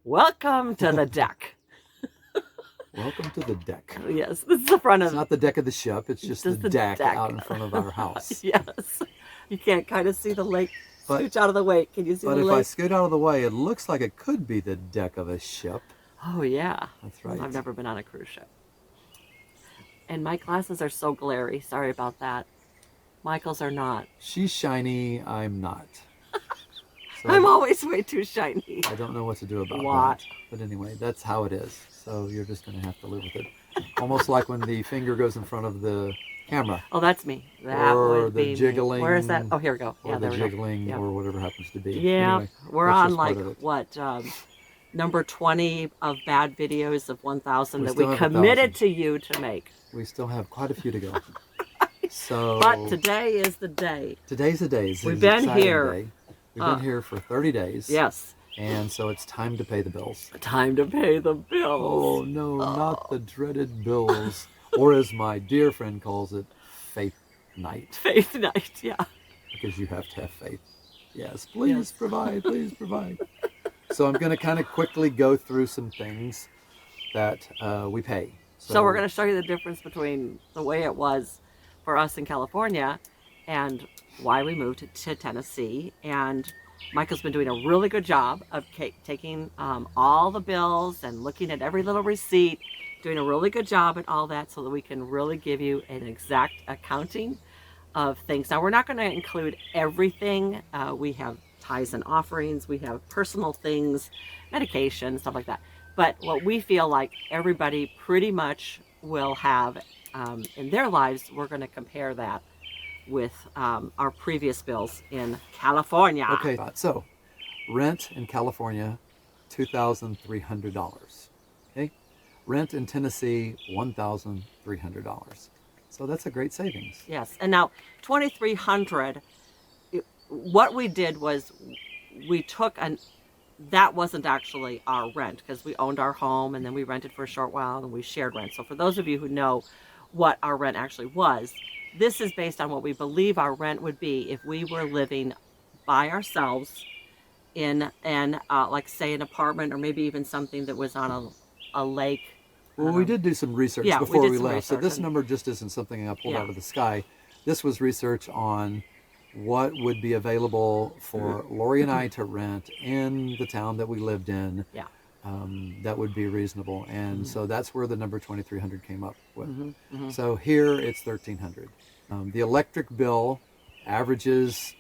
Welcome to the deck. Welcome to the deck. Yes, this is the front of... It's not the deck of the ship, it's just the deck out in front of our house. Yes. You can't kind of see the lake. Scooch out of the way. Can you see the lake? But if I scoot out of the way, it looks like it could be the deck of a ship. Oh, yeah. That's right. I've never been on a cruise ship. And my glasses are so glary. Sorry about that. Michael's are not. She's shiny, I'm not. So I'm always way too shiny. I don't know what to do about that. But anyway, that's how it is. So you're just going to have to live with it. Almost like when the finger goes in front of the camera. Oh, that's me. That or would the be jiggling. Me. Where is that? Oh, here we go. Or the jiggling, yeah. or whatever happens to be. Yeah, anyway, we're on like, what, number 20 of bad videos of 1,000 that we committed to you to make. We still have quite a few to go. So, but today is the day. Today's the day. We've been here. Day. We've been here for 30 days. Yes. And so it's time to pay the bills. Time to pay the bills. Oh, no, not the dreaded bills. Or as my dear friend calls it, faith night. Faith night, yeah. Because you have to have faith. Yes, please provide, please provide. So I'm going to kind of quickly go through some things that we pay. So we're going to show you the difference between the way it was for us in California and why we moved to Tennessee. And Michael's been doing a really good job of taking all the bills and looking at every little receipt, doing a really good job at all that so that we can really give you an exact accounting of things. Now, we're not going to include everything. We have tithes and offerings, we have personal things, medication, stuff like that. But what we feel like everybody pretty much will have in their lives, we're going to compare that with our previous bills in California. Okay, so rent in California, $2,300. Okay, rent in Tennessee, $1,300. So that's a great savings. Yes, and now $2,300. What we did was we took that wasn't actually our rent because we owned our home and then we rented for a short while and we shared rent. So for those of you who know what our rent actually was, this is based on what we believe our rent would be if we were living by ourselves in like say an apartment or maybe even something that was on a lake. Well, we did do some research before we left. So this number just isn't something I pulled out of the sky. This was research on what would be available for Lori and I to rent in the town that we lived in. Yeah. That would be reasonable. And so that's where the number 2,300 came up with. So here it's 1,300. The electric bill averages,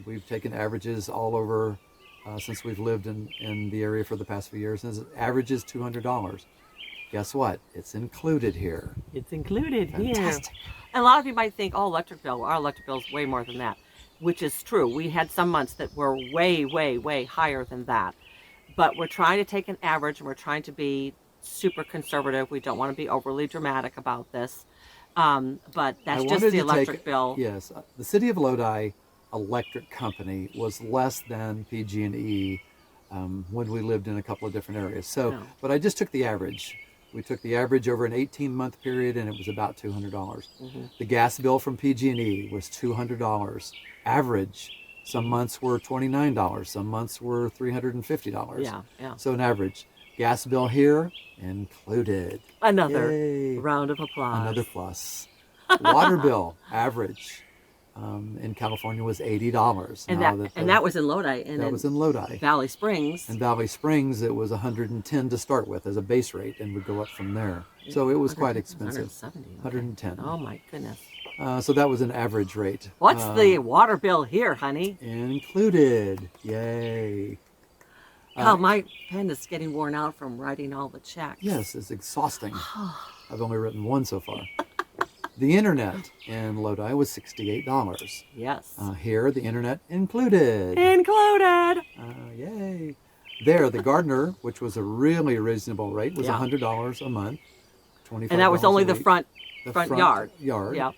we've taken averages all over since we've lived in the area for the past few years, and it averages $200. Guess what? It's included here. It's included here. Fantastic. And a lot of you might think, oh, electric bill, our electric bill is way more than that, which is true. We had some months that were way, way, way higher than that. But we're trying to take an average and we're trying to be super conservative. We don't want to be overly dramatic about this. But that's just the electric bill. Yes. The City of Lodi Electric Company was less than PG&E when we lived in a couple of different areas. So, but I just took the average. We took the average over an 18-month period, and it was about $200. The gas bill from PG&E was $200. Average. Some months were $29. Some months were $350. Yeah. So an average. Gas bill here included. Another Yay. Round of applause. Another plus. Water bill average in California was $80. And that was in Lodi. And that was in Lodi. Valley Springs. In Valley Springs, it was $110 to start with as a base rate, and would go up from there. So it was quite expensive. $110. Oh my goodness. So that was an average rate. What's the water bill here, honey? Included. Yay. My pen is getting worn out from writing all the checks. Yes, it's exhausting. I've only written one so far. The internet in Lodi was $68. Yes. Here, the internet included. Included. Yay. There, the gardener, which was a really reasonable rate, was $100 a month. $25 and that was only the front yard. Yeah.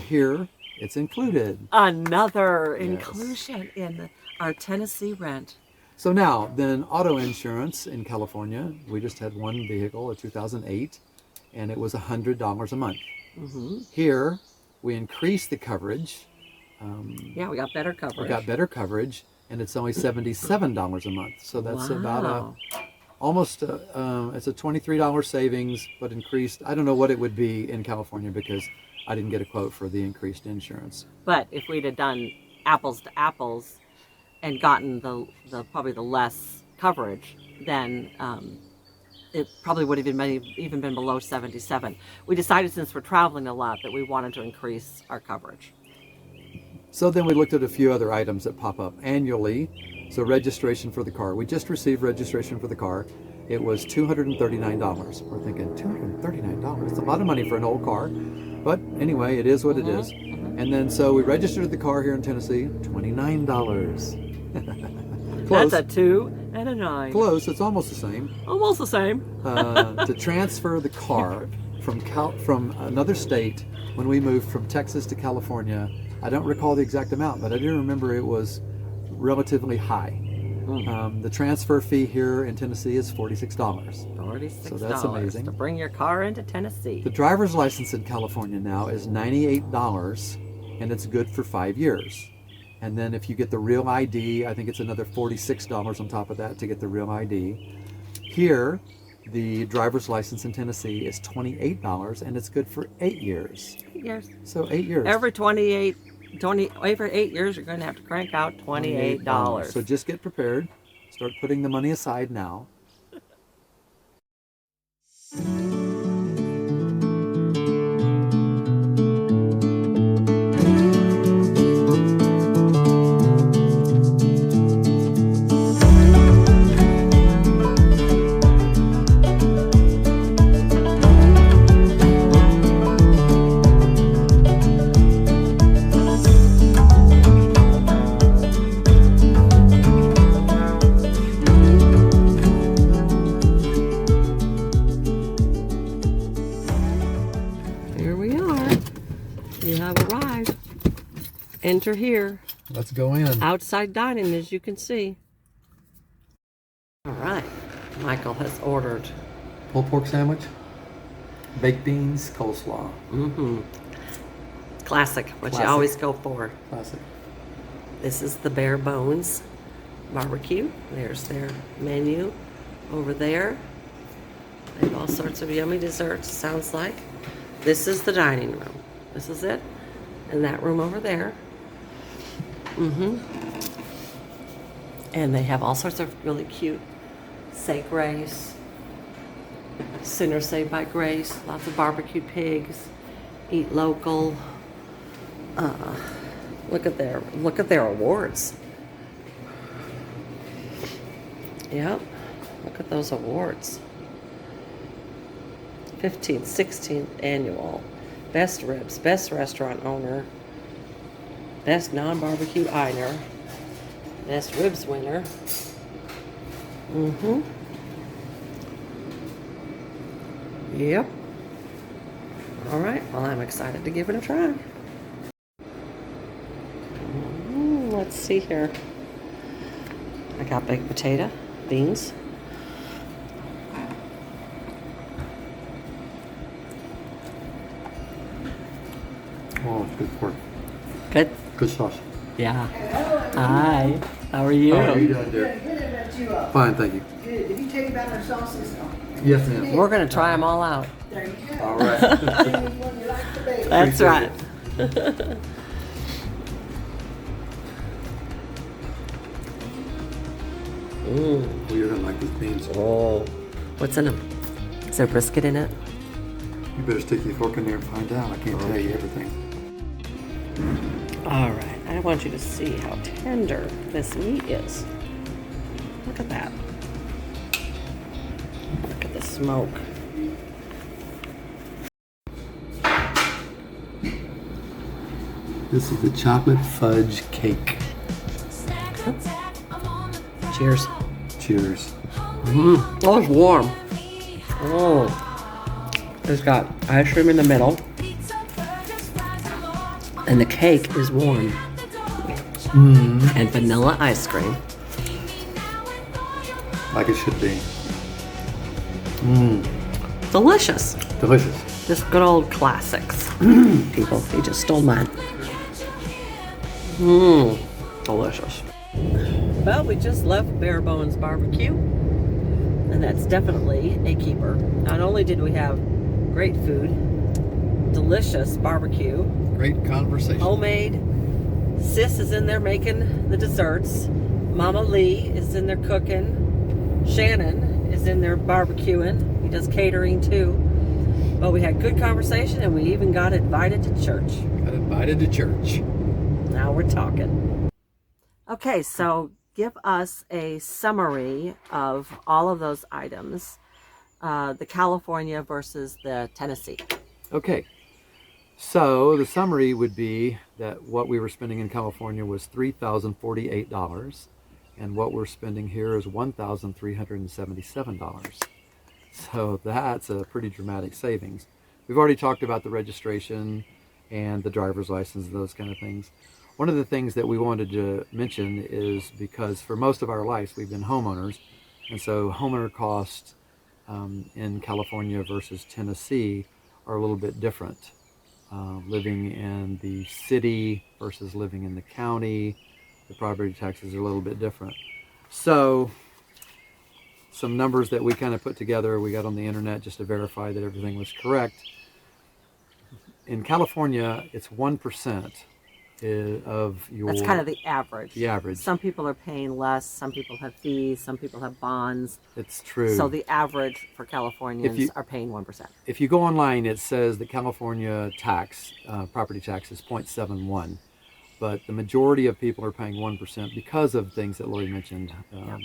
Here, it's included. Another inclusion in our Tennessee rent. So now, then auto insurance in California, we just had one vehicle, a 2008, and it was $100 a month. Here, we increased the coverage. We got better coverage. We got better coverage, and it's only $77 a month. So that's about almost it's a $23 savings, but increased. I don't know what it would be in California because I didn't get a quote for the increased insurance. But if we'd have done apples to apples and gotten the probably the less coverage, then it probably would have even been below 77. We decided, since we're traveling a lot, that we wanted to increase our coverage. So then we looked at a few other items that pop up annually. So registration for the car. We just received registration for the car. It was $239. We're thinking, $239? It's a lot of money for an old car. But anyway, it is what it is. And then so we registered the car here in Tennessee, $29. Close. That's a 2 and a 9. Close. It's almost the same. Almost the same. To transfer the car from another state when we moved from Texas to California, I don't recall the exact amount, but I do remember it was relatively high. The transfer fee here in Tennessee is $46. $46. So that's amazing. To bring your car into Tennessee. The driver's license in California now is $98, and it's good for 5 years. And then if you get the real ID, I think it's another $46 on top of that to get the real ID. Here, the driver's license in Tennessee is $28, and it's good for 8 years. 8 years. So 8 years. Every 8 years, you're going to have to crank out $28. So just get prepared. Start putting the money aside now. Enter here. Let's go in. Outside dining, as you can see. All right. Michael has ordered pulled pork sandwich, baked beans, coleslaw. Classic, what you always go for. Classic. This is the Bare Bones BBQ. There's their menu over there. They have all sorts of yummy desserts, sounds like. This is the dining room. This is it. And that room over there. And they have all sorts of really cute Say Grace, Sinner Saved by Grace, lots of barbecued pigs, eat local. Look at their awards. Yep, look at those awards. 15th, 16th annual. Best ribs, best restaurant owner, best non-barbecue diner, best ribs winner. Yep. All right, well, I'm excited to give it a try. Let's see here. I got baked potato, beans. Oh, good pork. Good? Good sauce. Yeah. Hi. How are you? How are you doing, dear? Fine, thank you. Good. Did you tell you about our sauces? Yes, ma'am. We're going to try them all out. There you go. All right. Anyone you like the bake. That's right. Oh, you're going to like these beans. Oh. What's in them? Is there brisket in it? You better stick your fork in there and find out. I can't tell you everything. All right. I want you to see how tender this meat is. Look at that. Look at the smoke. This is the chocolate fudge cake. Cheers. Cheers. Oh, it's warm. Oh. It's got ice cream in the middle. And the cake is warm. And vanilla ice cream. Like it should be. Delicious. Delicious. Just good old classics. People, he just stole mine. Delicious. Well, we just left Bare Bones BBQ. and that's definitely a keeper. Not only did we have great food, delicious barbecue, great conversation, homemade. Sis is in there making the desserts. Mama Lee is in there cooking. Shannon is in there barbecuing. He does catering too. But we had good conversation, and we even got invited to church. Got invited to church. Now we're talking. Okay, so give us a summary of all of those items, the California versus the Tennessee. Okay, so the summary would be that what we were spending in California was $3,048, and what we're spending here is $1,377. So that's a pretty dramatic savings. We've already talked about the registration and the driver's license and those kind of things. One of the things that we wanted to mention is because for most of our lives we've been homeowners, and so homeowner costs in California versus Tennessee are a little bit different. Living in the city versus living in the county, the property taxes are a little bit different. So some numbers that we kind of put together, we got on the internet just to verify that everything was correct. In California, it's 1% of your... That's kind of the average. The average. Some people are paying less, some people have fees, some people have bonds. It's true. So the average for Californians are paying 1%. If you go online, it says the California tax, property tax is 0.71. But the majority of people are paying 1% because of things that Lori mentioned,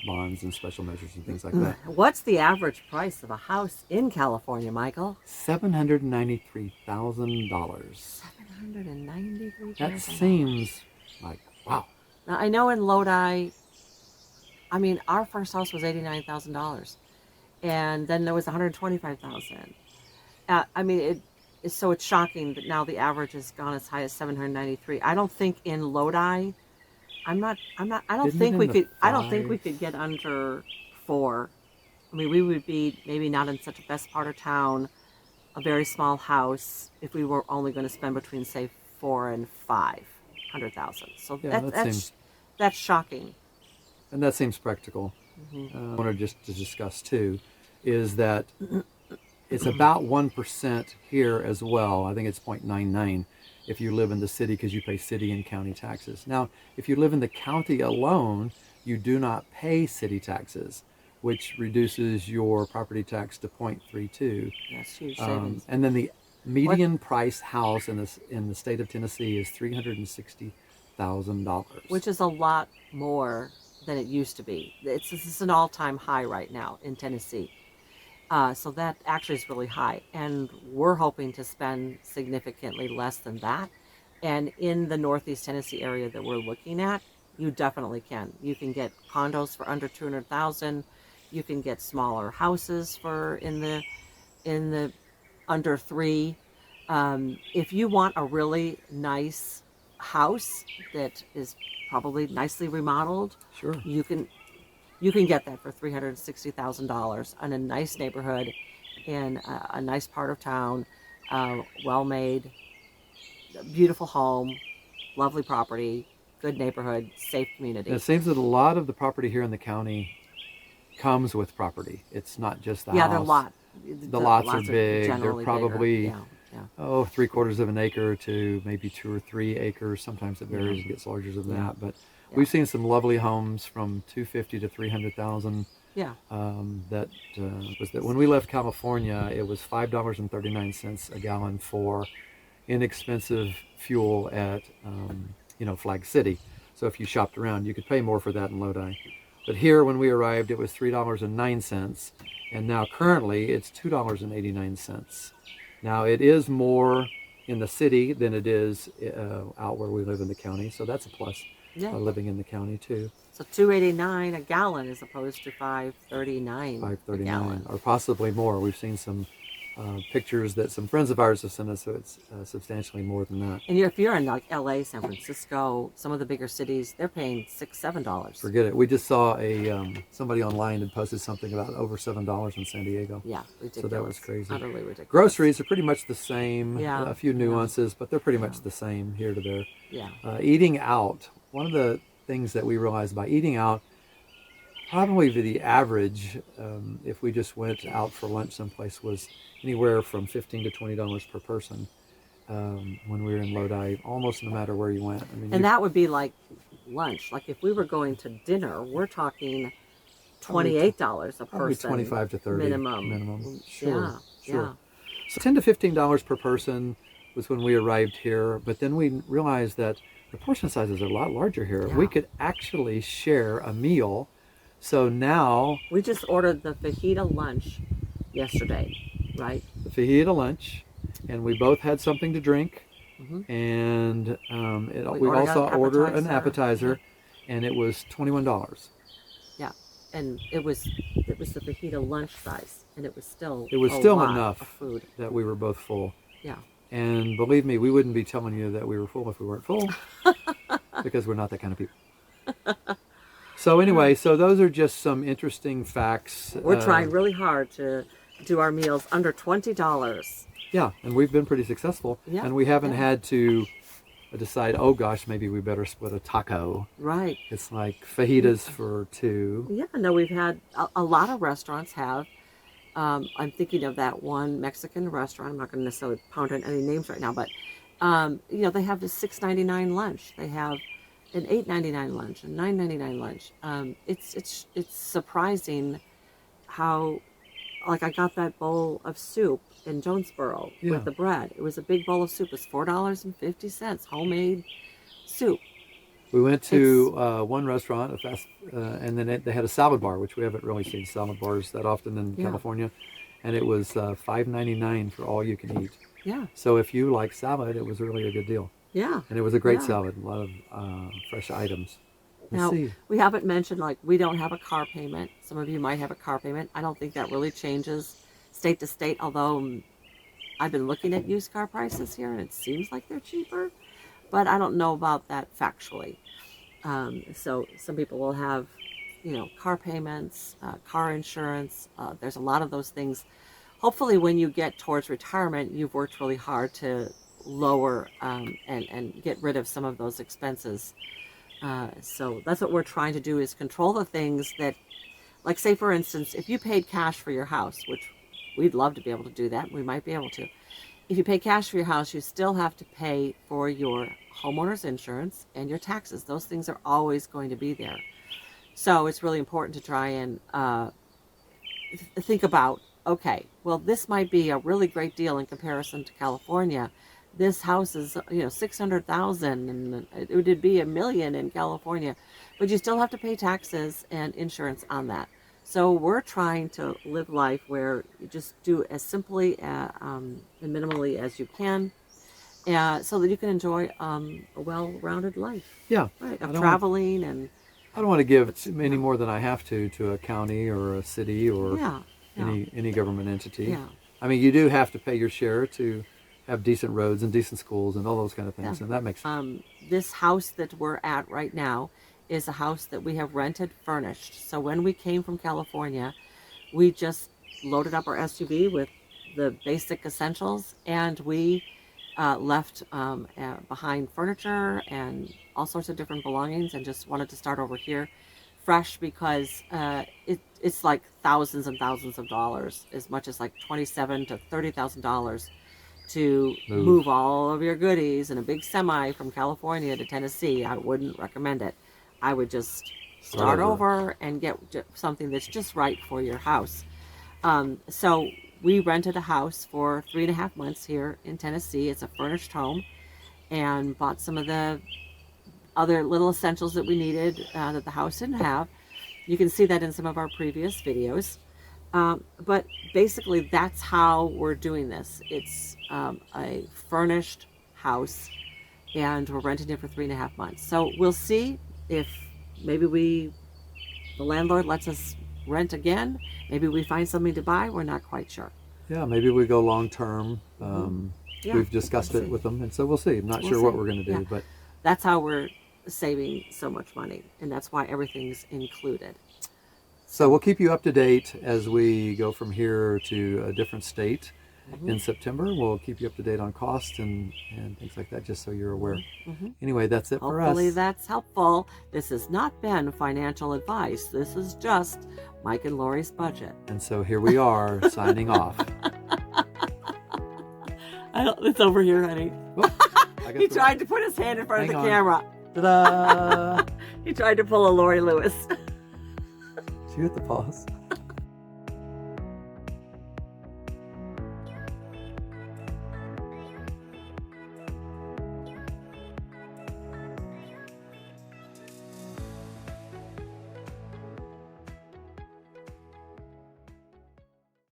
bonds and special measures and things like that. What's the average price of a house in California, Michael? $793,000. $793,000. That seems like, wow. Now, I know in Lodi, I mean, our first house was $89,000. And then there was $125,000. I mean, so it's shocking that now the average has gone as high as 793. I don't think in Lodi, I don't think we could get under 4. I mean, we would be maybe not in such a best part of town, a very small house, if we were only going to spend between say 4 and 500,000. So that's shocking. And that seems practical. I wanted just to discuss too, is that it's about 1% here as well. I think it's 0.99 if you live in the city because you pay city and county taxes. Now, if you live in the county alone, you do not pay city taxes, which reduces your property tax to 0.32. That's huge savings. And then the median price house in the state of Tennessee is $360,000. Which is a lot more than it used to be. It's an all-time high right now in Tennessee. So that actually is really high, and we're hoping to spend significantly less than that. And in the Northeast Tennessee area that we're looking at, you definitely can. You can get condos for under $200,000. You can get smaller houses for in the under $3. If you want a really nice house that is probably nicely remodeled, sure, you can get that for $360,000 in a nice neighborhood in a nice part of town, well-made, beautiful home, lovely property, good neighborhood, safe community. And it seems that a lot of the property here in the county comes with property. It's not just the house. Yeah, the lots are big. They're probably yeah. 3/4 of an acre to maybe 2 or 3 acres. Sometimes it varies and gets larger than that, but we've seen some lovely homes from $250,000 to $300,000. Yeah. That was that when we left California, it was $5.39 a gallon for inexpensive fuel at Flag City. So if you shopped around, you could pay more for that in Lodi. But here, when we arrived, it was $3.09, and now currently it's $2.89. Now it is more in the city than it is out where we live in the county, so that's a plus. Living in the county too. So $2.89 a gallon as opposed to $5.39 a gallon, or possibly more. We've seen some pictures that some friends of ours have sent us, so it's substantially more than that. And if you're in like LA, San Francisco, some of the bigger cities, they're paying $6-7. Forget it. We just saw somebody online had posted something about over $7 in San Diego. Yeah, ridiculous. So that was crazy. Utterly ridiculous. Groceries are pretty much the same. Yeah. A few nuances, but they're pretty much the same here to there. Yeah. Eating out. One of the things that we realized by eating out, probably the average, if we just went out for lunch someplace, was anywhere from $15 to $20 per person when we were in Lodi, almost no matter where you went. I mean, and that would be like lunch. Like if we were going to dinner, we're talking $28 a probably person, 25 to 30 minimum. Sure, Yeah, sure. So $10 to $15 per person was when we arrived here, but then we realized that the portion sizes are a lot larger here. Yeah. We could actually share a meal. So now we just ordered the fajita lunch yesterday, right? the fajita lunch, and we both had something to drink, Mm-hmm. and we ordered also an ordered an appetizer. appetizer, and it was $21. Yeah, and it was the fajita lunch size, and it was still Still enough of food. that we were both full. Yeah. And believe me, we wouldn't be telling you that we were full if we weren't full, because we're not that kind of people. So anyway, so those are just some interesting facts. We're trying really hard to do our meals under $20. Yeah, and we've been pretty successful. Yeah, and we haven't yeah. had to decide, oh gosh, maybe we better split a taco. Right. It's like fajitas for two. Yeah, no, we've had a lot of restaurants have. I'm thinking of that one Mexican restaurant. I'm not going to necessarily pound on any names right now, but you know, they have the $6.99 lunch. They have an $8.99 lunch, a $9.99 lunch. It's surprising how, like, I got that bowl of soup in Jonesboro with the bread. It was a big bowl of soup. It was $4.50, homemade soup. We went to one restaurant, and then they had a salad bar, which we haven't really seen salad bars that often in California, and it was $5.99 for all you can eat. Yeah. So if you like salad, it was really a good deal. Yeah. And it was a great salad, a lot of fresh items. Now, we haven't mentioned, like, we don't have a car payment. Some of you might have a car payment. I don't think that really changes state to state, although I've been looking at used car prices here, and it seems like they're cheaper. But I don't know about that factually. So some people will have, you know, car payments, car insurance. There's a lot of those things. Hopefully when you get towards retirement, you've worked really hard to lower and get rid of some of those expenses. So that's what we're trying to do, is control the things that, like, say for instance, if you paid cash for your house, which we'd love to be able to do that, we might be able to. If you pay cash for your house, you still have to pay for your homeowner's insurance and your taxes. Those things are always going to be there. So it's really important to try and think about, okay, well, this might be a really great deal in comparison to California. This house is, you know, $600,000, and it would be $1 million in California, but you still have to pay taxes and insurance on that. So we're trying to live life where you just do as simply and minimally as you can, so that you can enjoy a well-rounded life. Yeah. Right, of traveling and... I don't want to give any more than I have to a county or a city or any government entity. Yeah. I mean, you do have to pay your share to have decent roads and decent schools and all those kind of things, and that makes sense. This house that we're at right now is a house that we have rented furnished. So when we came from California, we just loaded up our SUV with the basic essentials, and we left behind furniture and all sorts of different belongings, and just wanted to start over here fresh, because it's like thousands and thousands of dollars, as much as like $27,000 to $30,000 to move all of your goodies in a big semi from California to Tennessee. I wouldn't recommend it. I would just start over and get something that's just right for your house. So we rented a house for 3.5 months here in Tennessee. It's a furnished home, and bought some of the other little essentials that we needed that the house didn't have. You can see that in some of our previous videos. But basically, that's how we're doing this. It's a furnished house, and we're renting it for 3.5 months. So we'll see if maybe the landlord lets us rent again. Maybe we find something to buy. We're not quite sure. Yeah, maybe we go long term. We've discussed it with them, and so we'll see. I'm not sure what we're going to do, but that's how we're saving so much money, and that's why everything's included. So we'll keep you up to date as we go from here to a different state. in September. We'll keep you up to date on cost and things like that, just so you're aware. Anyway, that's it for us. Hopefully that's helpful. This has not been financial advice. This is just Mike and Lori's budget. And so here we are signing off. It's over here, honey. Oh, He tried to put his hand in front of the camera. Ta-da! He tried to pull a Lori Lewis. See you at the pause.